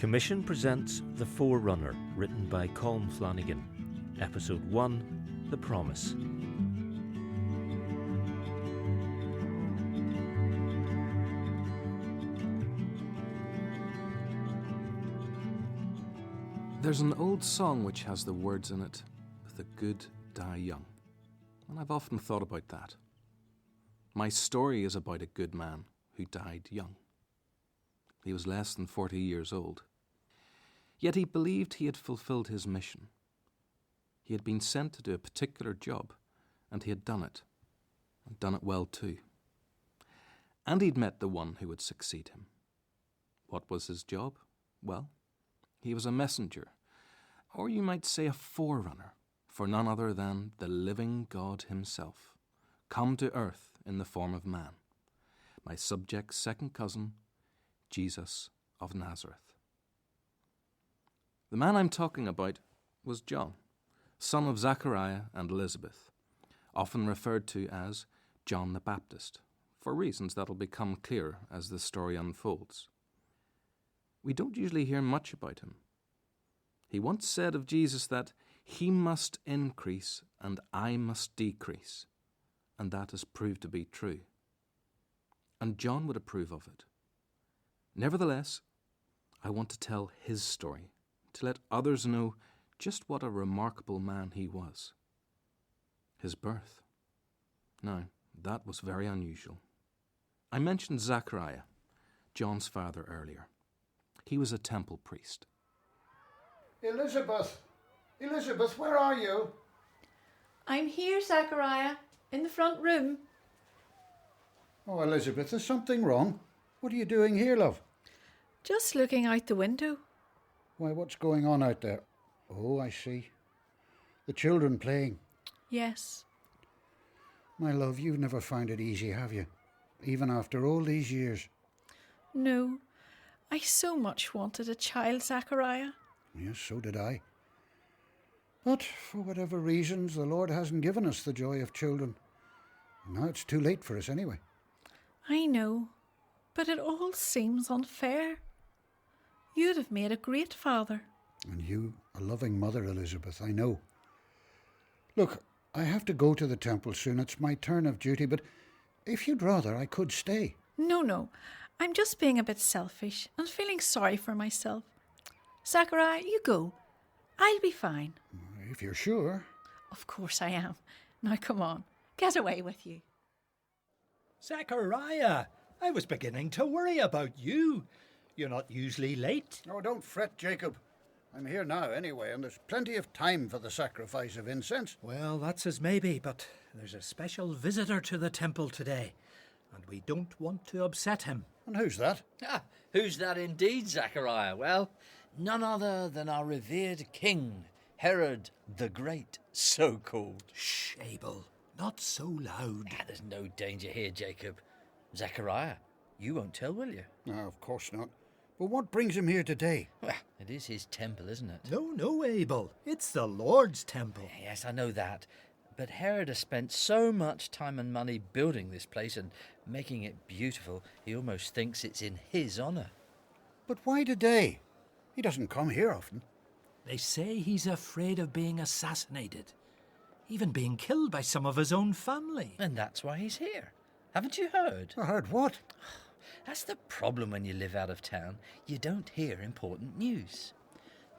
Commission presents The Forerunner, written by Colm Flanagan. Episode 1, The Promise. There's an old song which has the words in it, "The good die young." And I've often thought about that. My story is about a good man who died young. He was less than 40 years old. Yet he believed he had fulfilled his mission. He had been sent to do a particular job, and he had done it, and done it well too. And he'd met the one who would succeed him. What was his job? Well, he was a messenger, or you might say a forerunner, for none other than the living God himself, come to earth in the form of man, my subject's second cousin, Jesus of Nazareth. The man I'm talking about was John, son of Zachariah and Elizabeth, often referred to as John the Baptist, for reasons that'll become clear as the story unfolds. We don't usually hear much about him. He once said of Jesus that he must increase and I must decrease, and that has proved to be true. And John would approve of it. Nevertheless, I want to tell his story, to let others know just what a remarkable man he was. His birth. Now, that was very unusual. I mentioned Zachariah, John's father, earlier. He was a temple priest. Elizabeth! Elizabeth, where are you? I'm here, Zachariah, in the front room. Oh, Elizabeth, is something wrong? What are you doing here, love? Just looking out the window. Why, what's going on out there? Oh, I see. The children playing. Yes. My love, you've never found it easy, have you? Even after all these years. No, I so much wanted a child, Zachariah. Yes, so did I. But for whatever reasons, the Lord hasn't given us the joy of children. Now it's too late for us anyway. I know, but it all seems unfair. You'd have made a great father. And you, a loving mother, Elizabeth, I know. Look, I have to go to the temple soon. It's my turn of duty, but if you'd rather, I could stay. No, I'm just being a bit selfish and feeling sorry for myself. Zachariah, you go. I'll be fine. If you're sure. Of course I am. Now come on, get away with you. Zachariah, I was beginning to worry about you. You're not usually late. Oh, don't fret, Jacob. I'm here now anyway, and there's plenty of time for the sacrifice of incense. Well, that's as maybe, but there's a special visitor to the temple today, and we don't want to upset him. And who's that? Who's that indeed, Zachariah? Well, none other than our revered king, Herod the Great, so called. Shh, Abel, not so loud. There's no danger here, Jacob. Zachariah, you won't tell, will you? No, of course not. But what brings him here today? Well, it is his temple, isn't it? No, Abel. It's the Lord's temple. Yes, I know that. But Herod has spent so much time and money building this place and making it beautiful, he almost thinks it's in his honour. But why today? He doesn't come here often. They say he's afraid of being assassinated, even being killed by some of his own family. And that's why he's here. Haven't you heard? I heard what? That's the problem when you live out of town. You don't hear important news.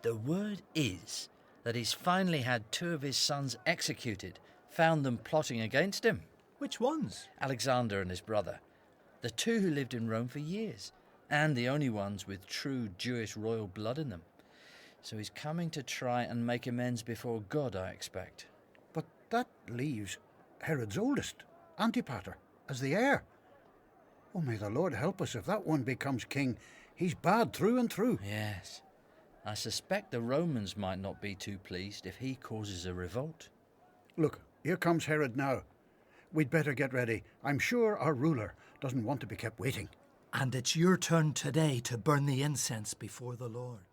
The word is that he's finally had 2 of his sons executed, found them plotting against him. Which ones? Alexander and his brother. The 2 who lived in Rome for years, and the only ones with true Jewish royal blood in them. So he's coming to try and make amends before God, I expect. But that leaves Herod's oldest, Antipater, as the heir. Oh, may the Lord help us if that one becomes king. He's bad through and through. Yes. I suspect the Romans might not be too pleased if he causes a revolt. Look, here comes Herod now. We'd better get ready. I'm sure our ruler doesn't want to be kept waiting. And it's your turn today to burn the incense before the Lord.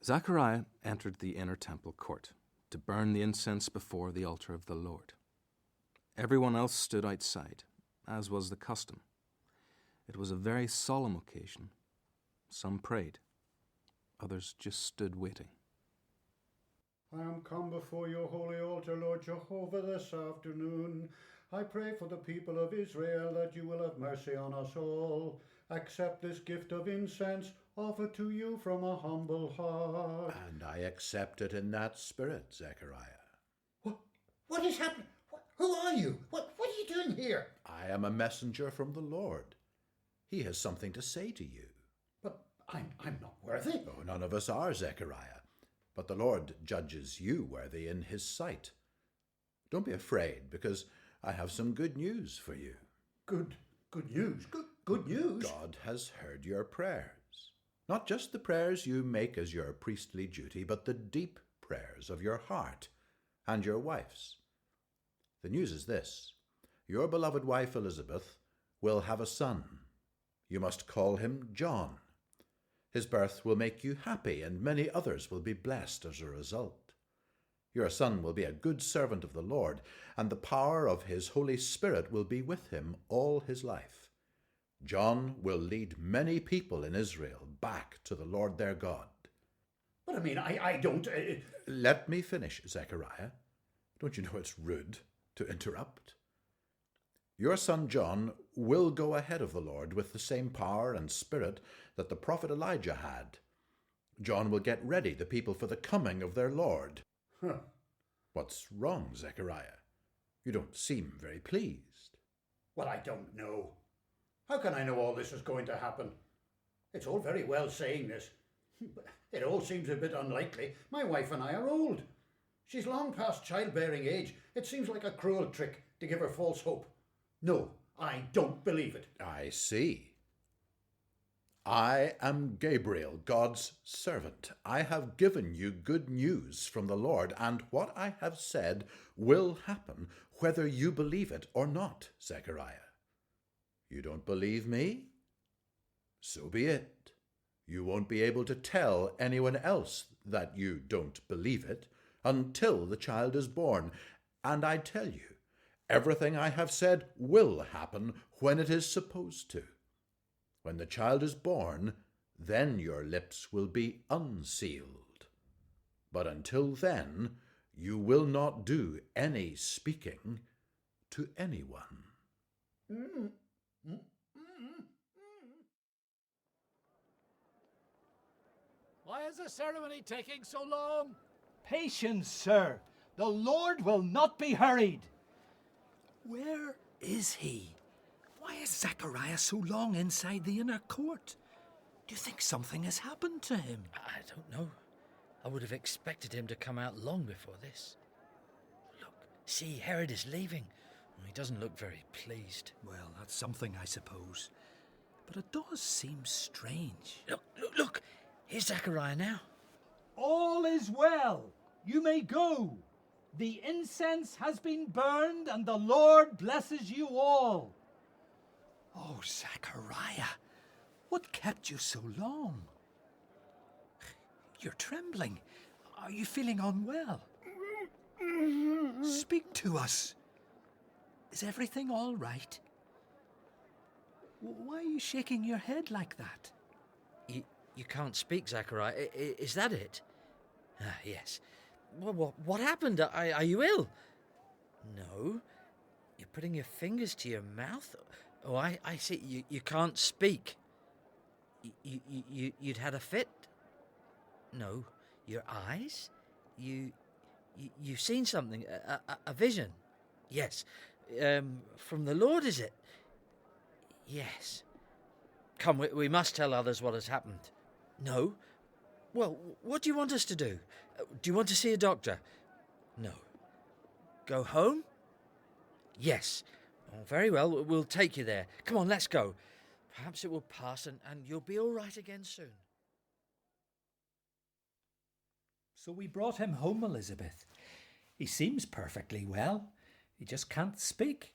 Zachariah entered the inner temple court to burn the incense before the altar of the Lord. Everyone else stood outside, as was the custom. It was a very solemn occasion. Some prayed, Others just stood waiting. I am come before your holy altar, Lord Jehovah, this afternoon. I pray for the people of Israel that you will have mercy on us all. Accept this gift of incense offered to you from a humble heart. And I accept it in that spirit, Zechariah. What has happened? Who are you? What are you doing here? I am a messenger from the Lord. He has something to say to you. But I'm not worthy. Oh, none of us are, Zechariah, but the Lord judges you worthy in his sight. Don't be afraid, because I have some good news for you. Good news? Good news? God has heard your prayers. Not just the prayers you make as your priestly duty, but the deep prayers of your heart and your wife's. The news is this: your beloved wife Elizabeth will have a son. You must call him John. His birth will make you happy, and many others will be blessed as a result. Your son will be a good servant of the Lord, and the power of his Holy Spirit will be with him all his life. John will lead many people in Israel back to the Lord their God. But I mean, I don't... Let me finish, Zechariah. Don't you know it's rude to interrupt? Your son John will go ahead of the Lord with the same power and spirit that the prophet Elijah had. John will get ready the people for the coming of their Lord. Huh. What's wrong, Zechariah? You don't seem very pleased. Well, I don't know. How can I know all this is going to happen? It's all very well saying this, but it all seems a bit unlikely. My wife and I are old. She's long past childbearing age. It seems like a cruel trick to give her false hope. No, I don't believe it. I see. I am Gabriel, God's servant. I have given you good news from the Lord, and what I have said will happen, whether you believe it or not, Zechariah. You don't believe me? So be it. You won't be able to tell anyone else that you don't believe it until the child is born. And I tell you, everything I have said will happen when it is supposed to. When the child is born, then your lips will be unsealed. But until then, you will not do any speaking to anyone. Why is the ceremony taking so long? Patience, sir. The Lord will not be hurried. Where is he? Why is Zechariah so long inside the inner court? Do you think something has happened to him? I don't know. I would have expected him to come out long before this. Look, see, Herod is leaving. He doesn't look very pleased. Well, that's something, I suppose. But it does seem strange. Look! Here's Zechariah now. All is well. You may go. The incense has been burned, and the Lord blesses you all. Oh, Zechariah, what kept you so long? You're trembling. Are you feeling unwell? Speak to us. Is everything all right? Why are you shaking your head like that? You can't speak, Zechariah. Is that it? Ah, yes. What happened? Are you ill? No. You're putting your fingers to your mouth? Oh, I see. You can't speak. You'd had a fit? No. Your eyes? You've seen something? A vision? Yes. From the Lord, is it? Yes. Come, we must tell others what has happened. No? Well, what do you want us to do? Do you want to see a doctor? No. Go home? Yes. Oh, very well, we'll take you there. Come on, let's go. Perhaps it will pass and you'll be all right again soon. So we brought him home, Elizabeth. He seems perfectly well. He just can't speak.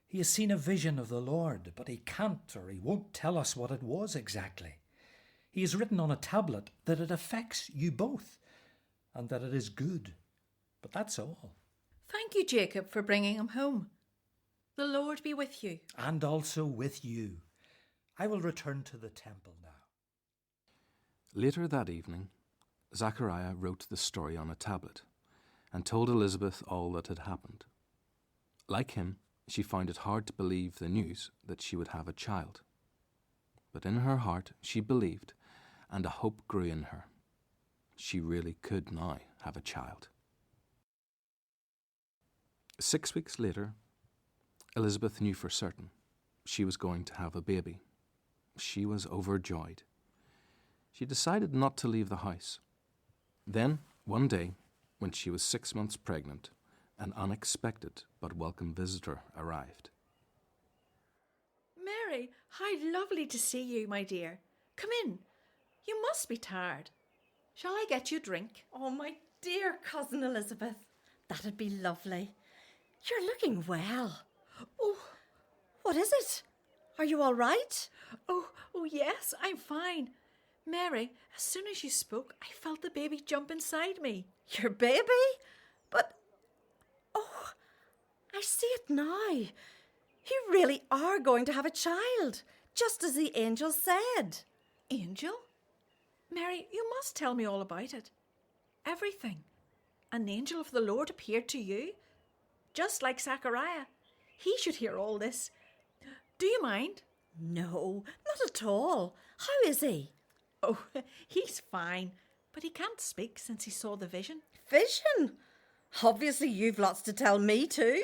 He has seen a vision of the Lord, but he can't or he won't tell us what it was exactly. He has written on a tablet that it affects you both and that it is good. But that's all. Thank you, Jacob, for bringing him home. The Lord be with you. And also with you. I will return to the temple now. Later that evening, Zachariah wrote the story on a tablet and told Elizabeth all that had happened. Like him, she found it hard to believe the news that she would have a child. But in her heart she believed, and a hope grew in her. She really could now have a child. 6 weeks later, Elizabeth knew for certain she was going to have a baby. She was overjoyed. She decided not to leave the house. Then, one day, when she was 6 months pregnant, an unexpected but welcome visitor arrived. Mary, how lovely to see you, my dear. Come in. You must be tired. Shall I get you a drink? Oh, my dear cousin Elizabeth, that'd be lovely. You're looking well. Oh, what is it? Are you all right? Oh, yes, I'm fine. Mary, as soon as you spoke, I felt the baby jump inside me. Your baby? But, oh, I see it now. You really are going to have a child, just as the angel said. Angel? Mary, you must tell me all about it. Everything. An angel of the Lord appeared to you, just like Zachariah. He should hear all this. Do you mind? No, not at all. How is he? Oh, he's fine, but he can't speak since he saw the vision. Vision? Obviously you've lots to tell me too.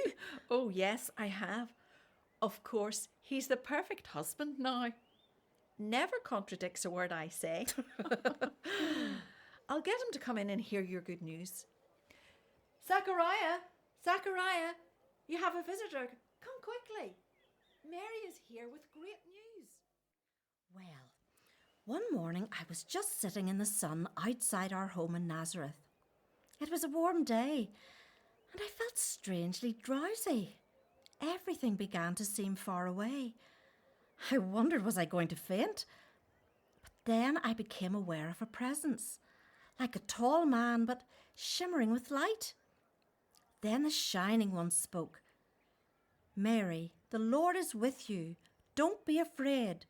Oh, yes, I have. Of course, he's the perfect husband now. Never contradicts a word I say. I'll get him to come in and hear your good news. Zachariah, you have a visitor. Come quickly. Mary is here with great news. Well, one morning I was just sitting in the sun outside our home in Nazareth. It was a warm day, and I felt strangely drowsy. Everything began to seem far away. I wondered, was I going to faint? But then I became aware of a presence, like a tall man, but shimmering with light. Then the Shining One spoke. Mary, the Lord is with you. Don't be afraid.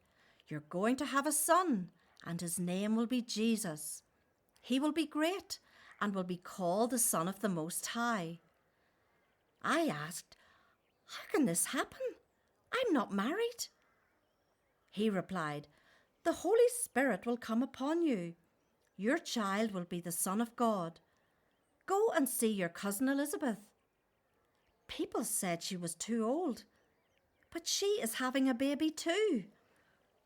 You're going to have a son, and his name will be Jesus. He will be great and will be called the Son of the Most High. I asked, how can this happen? I'm not married. He replied, the Holy Spirit will come upon you. Your child will be the Son of God. Go and see your cousin Elizabeth. People said she was too old, but she is having a baby too.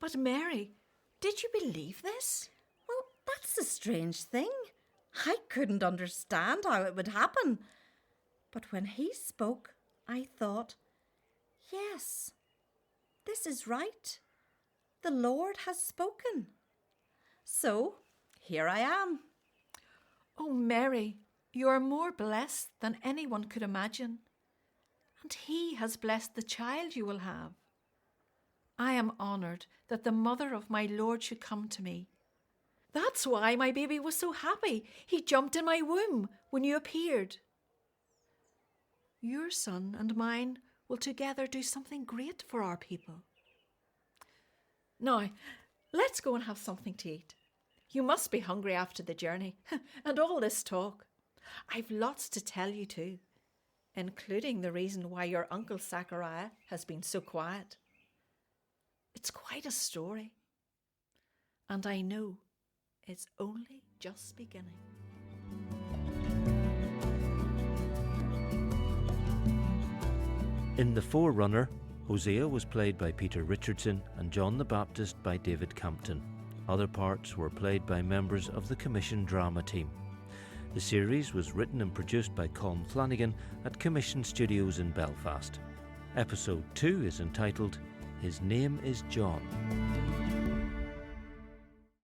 But Mary, did you believe this? Well, that's the strange thing. I couldn't understand how it would happen. But when he spoke, I thought, yes, this is right. The Lord has spoken. So, here I am. Oh, Mary, you are more blessed than anyone could imagine. And he has blessed the child you will have. I am honoured that the mother of my Lord should come to me. That's why my baby was so happy. He jumped in my womb when you appeared. Your son and mine will together do something great for our people. Now, let's go and have something to eat. You must be hungry after the journey and all this talk. I've lots to tell you too, including the reason why your uncle Zachariah has been so quiet. It's quite a story, and I know it's only just beginning. In The Forerunner, Hosea was played by Peter Richardson and John the Baptist by David Campton. Other parts were played by members of the Commission drama team. The series was written and produced by Colm Flanagan at Commission Studios in Belfast. Episode 2 is entitled His Name is John.